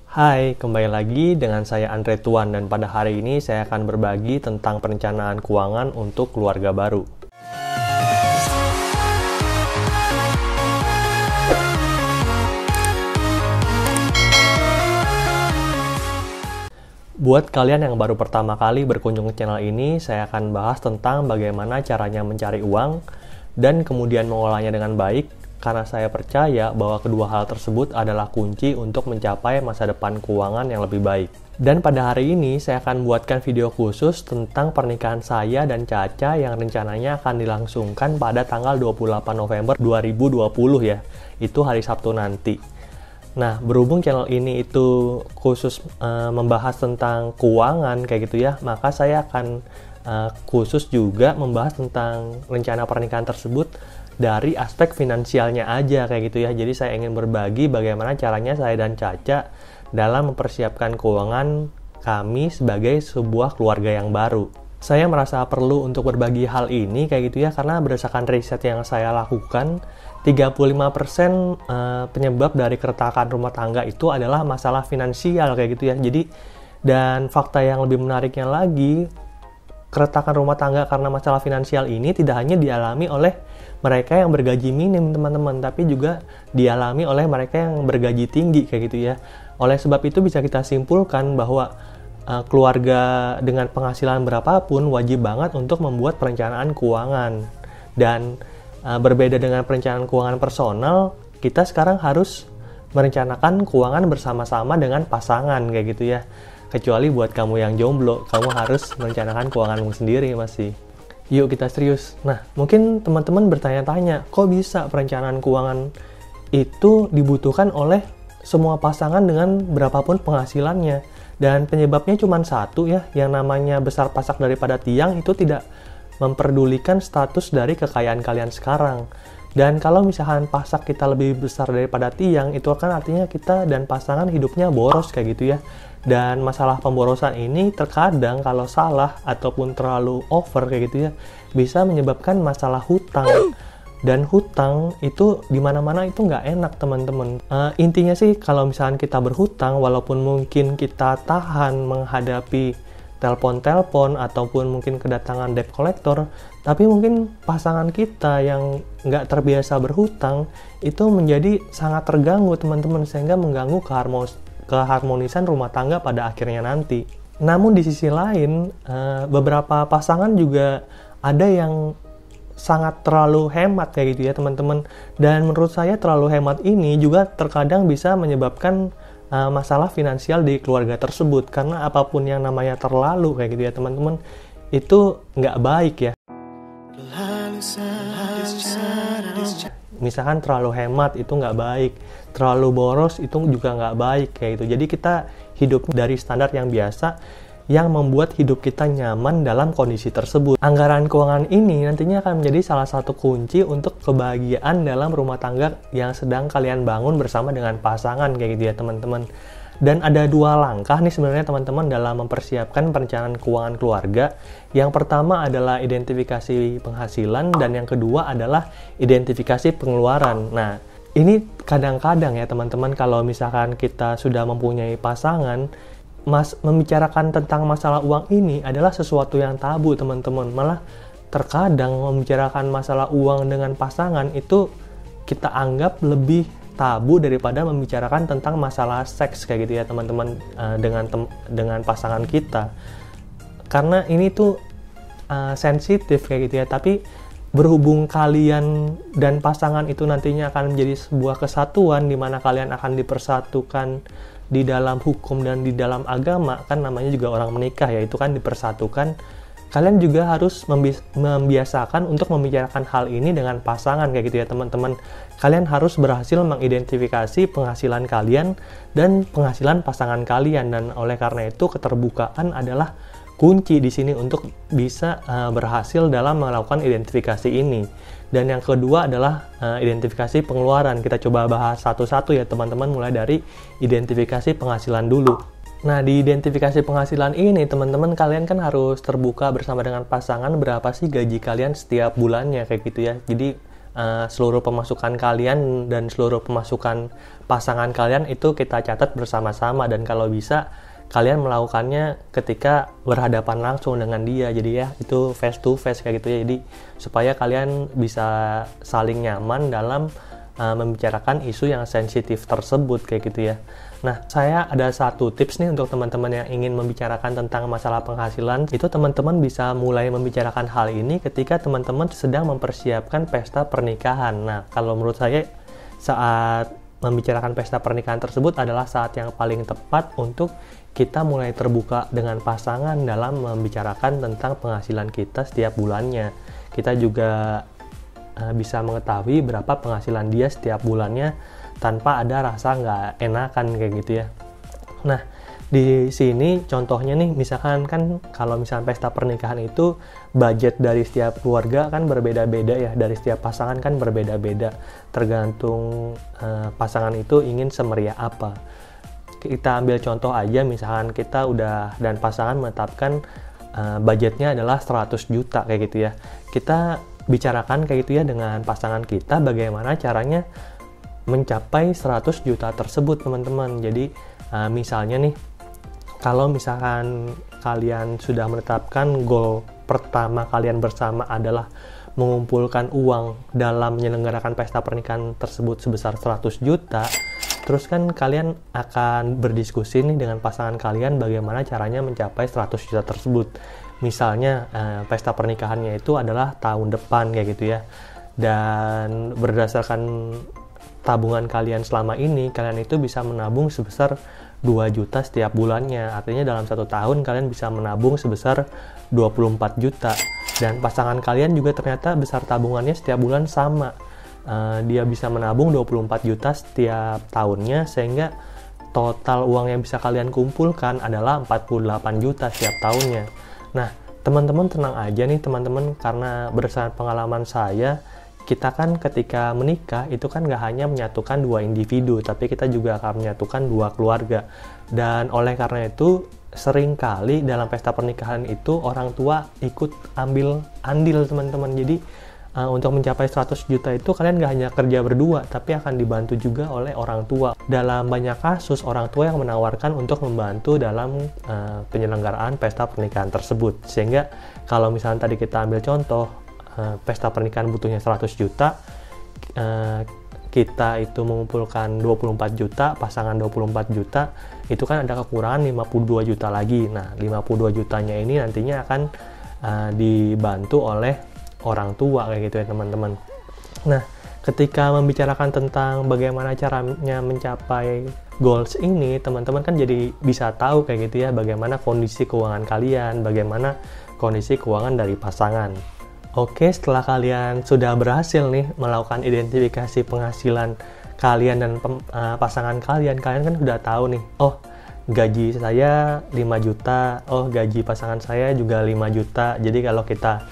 Hai, kembali lagi dengan saya Andre Tuan dan pada hari ini saya akan berbagi tentang perencanaan keuangan untuk keluarga baru. Buat kalian yang baru pertama kali berkunjung ke channel ini, saya akan bahas tentang bagaimana caranya mencari uang dan kemudian mengolahnya dengan baik, karena saya percaya bahwa kedua hal tersebut adalah kunci untuk mencapai masa depan keuangan yang lebih baik. Dan pada hari ini saya akan buatkan video khusus tentang pernikahan saya dan Caca yang rencananya akan dilangsungkan pada tanggal 28 November 2020 ya. Itu hari Sabtu nanti. Nah, berhubung channel ini itu khusus membahas tentang keuangan kayak gitu ya, maka saya akan khusus juga membahas tentang rencana pernikahan tersebut dari aspek finansialnya aja kayak gitu ya. Jadi saya ingin berbagi bagaimana caranya saya dan Caca dalam mempersiapkan keuangan kami sebagai sebuah keluarga yang baru. Saya merasa perlu untuk berbagi hal ini kayak gitu ya, karena berdasarkan riset yang saya lakukan, 35% penyebab dari keretakan rumah tangga itu adalah masalah finansial kayak gitu ya. Jadi, dan fakta yang lebih menariknya lagi, keretakan rumah tangga karena masalah finansial ini tidak hanya dialami oleh mereka yang bergaji minim teman-teman, tapi juga dialami oleh mereka yang bergaji tinggi kayak gitu ya. Oleh sebab itu bisa kita simpulkan bahwa keluarga dengan penghasilan berapapun wajib banget untuk membuat perencanaan keuangan. Dan berbeda dengan perencanaan keuangan personal, kita sekarang harus merencanakan keuangan bersama-sama dengan pasangan kayak gitu ya. Kecuali buat kamu yang jomblo, kamu harus merencanakan keuanganmu sendiri masih. Yuk kita serius. Nah, mungkin teman-teman bertanya-tanya, kok bisa perencanaan keuangan itu dibutuhkan oleh semua pasangan dengan berapapun penghasilannya? Dan penyebabnya cuma satu ya, yang namanya besar pasak daripada tiang itu tidak memperdulikan status dari kekayaan kalian sekarang. Dan kalau misalkan pasak kita lebih besar daripada tiang, itu akan artinya kita dan pasangan hidupnya boros kayak gitu ya. Dan masalah pemborosan ini terkadang kalau salah ataupun terlalu over kayak gitu ya, bisa menyebabkan masalah hutang. Dan hutang itu dimana-mana itu nggak enak teman-teman. Intinya sih kalau misalkan kita berhutang, walaupun mungkin kita tahan menghadapi telepon-telepon ataupun mungkin kedatangan debt collector, tapi mungkin pasangan kita yang nggak terbiasa berhutang itu menjadi sangat terganggu teman-teman, sehingga mengganggu keharmonisan rumah tangga pada akhirnya nanti. Namun di sisi lain, beberapa pasangan juga ada yang sangat terlalu hemat kayak gitu ya teman-teman. Dan menurut saya terlalu hemat ini juga terkadang bisa menyebabkan masalah finansial di keluarga tersebut, karena apapun yang namanya terlalu kayak gitu ya teman-teman, itu nggak baik ya. Misalkan terlalu hemat itu nggak baik, terlalu boros itu juga nggak baik kayak gitu. Jadi kita hidup dari standar yang biasa yang membuat hidup kita nyaman dalam kondisi tersebut. Anggaran keuangan ini nantinya akan menjadi salah satu kunci untuk kebahagiaan dalam rumah tangga yang sedang kalian bangun bersama dengan pasangan kayak gitu ya teman-teman. Dan ada dua langkah nih sebenarnya teman-teman dalam mempersiapkan perencanaan keuangan keluarga. Yang pertama adalah identifikasi penghasilan dan yang kedua adalah identifikasi pengeluaran. Nah, ini kadang-kadang ya teman-teman, kalau misalkan kita sudah mempunyai pasangan, membicarakan tentang masalah uang ini adalah sesuatu yang tabu teman-teman. Malah terkadang membicarakan masalah uang dengan pasangan itu kita anggap lebih tabu daripada membicarakan tentang masalah seks kayak gitu ya teman-teman, dengan pasangan kita. Karena ini tuh sensitif kayak gitu ya. Tapi berhubung kalian dan pasangan itu nantinya akan menjadi sebuah kesatuan di mana kalian akan dipersatukan di dalam hukum dan di dalam agama, kan namanya juga orang menikah ya, itu kan dipersatukan. Kalian juga harus membiasakan untuk membicarakan hal ini dengan pasangan kayak gitu ya teman-teman. Kalian harus berhasil mengidentifikasi penghasilan kalian dan penghasilan pasangan kalian, dan oleh karena itu keterbukaan adalah kunci di sini untuk bisa berhasil dalam melakukan identifikasi ini. Dan yang kedua adalah identifikasi pengeluaran. Kita coba bahas satu-satu ya teman-teman, mulai dari identifikasi penghasilan dulu. Nah, di identifikasi penghasilan ini teman-teman, kalian kan harus terbuka bersama dengan pasangan berapa sih gaji kalian setiap bulannya kayak gitu ya. Jadi seluruh pemasukan kalian dan seluruh pemasukan pasangan kalian itu kita catat bersama-sama, dan kalau bisa kalian melakukannya ketika berhadapan langsung dengan dia. Jadi ya itu face to face kayak gitu ya. Jadi supaya kalian bisa saling nyaman dalam membicarakan isu yang sensitif tersebut kayak gitu ya. Nah, saya ada satu tips nih untuk teman-teman yang ingin membicarakan tentang masalah penghasilan. Itu teman-teman bisa mulai membicarakan hal ini ketika teman-teman sedang mempersiapkan pesta pernikahan. Nah, kalau menurut saya saat membicarakan pesta pernikahan tersebut adalah saat yang paling tepat untuk kita mulai terbuka dengan pasangan dalam membicarakan tentang penghasilan kita setiap bulannya. Kita juga bisa mengetahui berapa penghasilan dia setiap bulannya tanpa ada rasa nggak enakan kayak gitu ya. Nah, di sini contohnya nih, misalkan kan kalau misalnya pesta pernikahan itu budget dari setiap keluarga kan berbeda-beda ya, dari setiap pasangan kan berbeda-beda, tergantung pasangan itu ingin semeriah apa. Kita ambil contoh aja, misalkan kita udah dan pasangan menetapkan budgetnya adalah 100 juta kayak gitu ya. Kita bicarakan kayak gitu ya dengan pasangan kita bagaimana caranya mencapai 100 juta tersebut teman-teman. Jadi misalnya nih, kalau misalkan kalian sudah menetapkan goal pertama kalian bersama adalah mengumpulkan uang dalam menyelenggarakan pesta pernikahan tersebut sebesar 100 juta, terus kan kalian akan berdiskusi nih dengan pasangan kalian bagaimana caranya mencapai 100 juta tersebut. Misalnya pesta pernikahannya itu adalah tahun depan kayak gitu ya, dan berdasarkan tabungan kalian selama ini, kalian itu bisa menabung sebesar 2 juta setiap bulannya. Artinya dalam 1 tahun kalian bisa menabung sebesar 24 juta, dan pasangan kalian juga ternyata besar tabungannya setiap bulan sama. Dia bisa menabung 24 juta setiap tahunnya, sehingga total uang yang bisa kalian kumpulkan adalah 48 juta setiap tahunnya. Nah, teman-teman tenang aja nih teman-teman, karena berdasarkan pengalaman saya, kita kan ketika menikah itu kan nggak hanya menyatukan 2 individu, tapi kita juga akan menyatukan 2 keluarga. Dan oleh karena itu, seringkali dalam pesta pernikahan itu orang tua ikut ambil andil teman-teman. Jadi untuk mencapai 100 juta itu kalian nggak hanya kerja berdua, tapi akan dibantu juga oleh orang tua. Dalam banyak kasus, orang tua yang menawarkan untuk membantu dalam penyelenggaraan pesta pernikahan tersebut. Sehingga kalau misalnya tadi kita ambil contoh, pesta pernikahan butuhnya 100 juta, kita itu mengumpulkan 24 juta, pasangan 24 juta, itu kan ada kekurangan 52 juta lagi. Nah, 52 jutanya ini nantinya akan dibantu oleh orang tua kayak gitu ya teman-teman. Nah, ketika membicarakan tentang bagaimana caranya mencapai goals ini, teman-teman kan jadi bisa tahu kayak gitu ya bagaimana kondisi keuangan kalian, bagaimana kondisi keuangan dari pasangan. Oke, setelah kalian sudah berhasil nih melakukan identifikasi penghasilan kalian dan pasangan kalian kan sudah tahu nih, oh gaji saya 5 juta, oh gaji pasangan saya juga 5 juta. Jadi kalau kita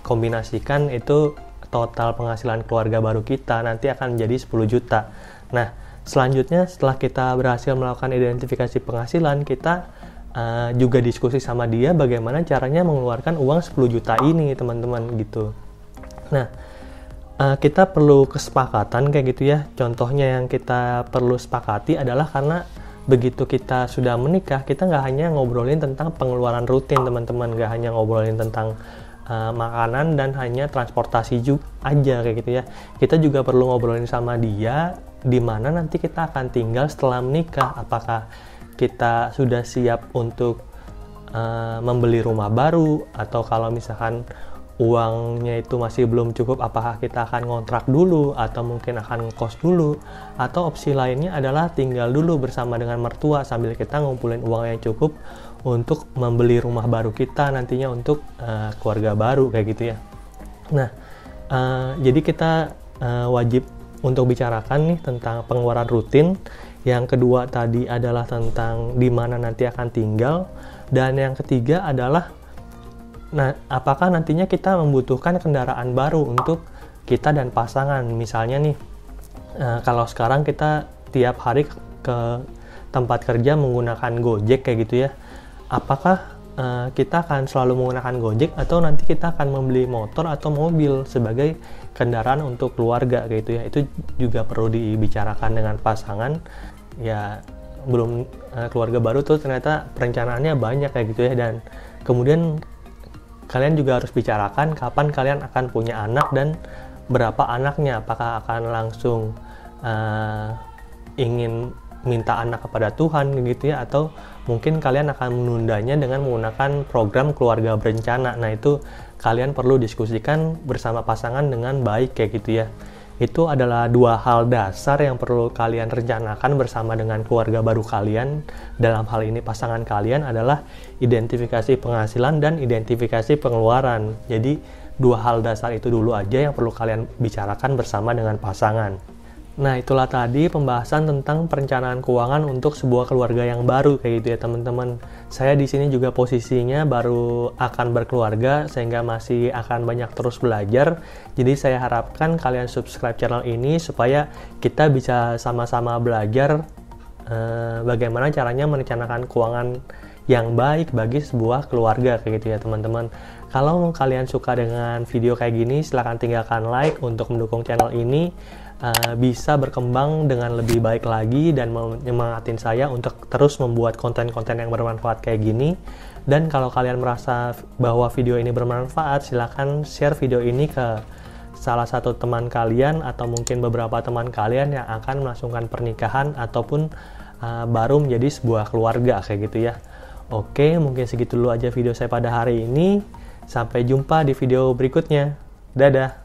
kombinasikan itu total penghasilan keluarga baru kita nanti akan jadi 10 juta. Nah, selanjutnya setelah kita berhasil melakukan identifikasi penghasilan, kita juga diskusi sama dia bagaimana caranya mengeluarkan uang 10 juta ini teman-teman gitu. Nah, kita perlu kesepakatan kayak gitu ya. Contohnya yang kita perlu sepakati adalah karena begitu kita sudah menikah, kita nggak hanya ngobrolin tentang pengeluaran rutin teman-teman, nggak hanya ngobrolin tentang makanan dan hanya transportasi juga aja kayak gitu ya. Kita juga perlu ngobrolin sama dia di mana nanti kita akan tinggal setelah menikah. Apakah kita sudah siap untuk membeli rumah baru, atau kalau misalkan uangnya itu masih belum cukup, apakah kita akan ngontrak dulu atau mungkin akan ngekos dulu, atau opsi lainnya adalah tinggal dulu bersama dengan mertua sambil kita ngumpulin uang yang cukup untuk membeli rumah baru kita nantinya untuk keluarga baru kayak gitu ya. Nah, jadi kita wajib untuk bicarakan nih tentang pengeluaran rutin. Yang kedua tadi adalah tentang di mana nanti akan tinggal, dan yang ketiga adalah apakah nantinya kita membutuhkan kendaraan baru untuk kita dan pasangan. Misalnya nih, kalau sekarang kita tiap hari ke tempat kerja menggunakan Gojek kayak gitu ya, apakah kita akan selalu menggunakan Gojek atau nanti kita akan membeli motor atau mobil sebagai kendaraan untuk keluarga kayak gitu ya. Itu juga perlu dibicarakan dengan pasangan ya. Belum keluarga baru tuh ternyata perencanaannya banyak kayak gitu ya. Dan kemudian kalian juga harus bicarakan kapan kalian akan punya anak dan berapa anaknya. Apakah akan langsung ingin minta anak kepada Tuhan gitu ya, atau mungkin kalian akan menundanya dengan menggunakan program keluarga berencana. Nah, itu kalian perlu diskusikan bersama pasangan dengan baik kayak gitu ya. Itu adalah dua hal dasar yang perlu kalian rencanakan bersama dengan keluarga baru kalian. Dalam hal ini pasangan kalian adalah identifikasi penghasilan dan identifikasi pengeluaran. Jadi dua hal dasar itu dulu aja yang perlu kalian bicarakan bersama dengan pasangan. Nah, itulah tadi pembahasan tentang perencanaan keuangan untuk sebuah keluarga yang baru kayak gitu ya teman-teman. Saya di sini juga posisinya baru akan berkeluarga sehingga masih akan banyak terus belajar. Jadi saya harapkan kalian subscribe channel ini supaya kita bisa sama-sama belajar bagaimana caranya merencanakan keuangan yang baik bagi sebuah keluarga kayak gitu ya teman-teman. Kalau kalian suka dengan video kayak gini, silahkan tinggalkan like untuk mendukung channel ini bisa berkembang dengan lebih baik lagi dan menyemangatin saya untuk terus membuat konten-konten yang bermanfaat kayak gini. Dan kalau kalian merasa bahwa video ini bermanfaat, silahkan share video ini ke salah satu teman kalian atau mungkin beberapa teman kalian yang akan melangsungkan pernikahan ataupun baru menjadi sebuah keluarga kayak gitu ya. Oke, mungkin segitu dulu aja video saya pada hari ini. Sampai jumpa di video berikutnya. Dadah!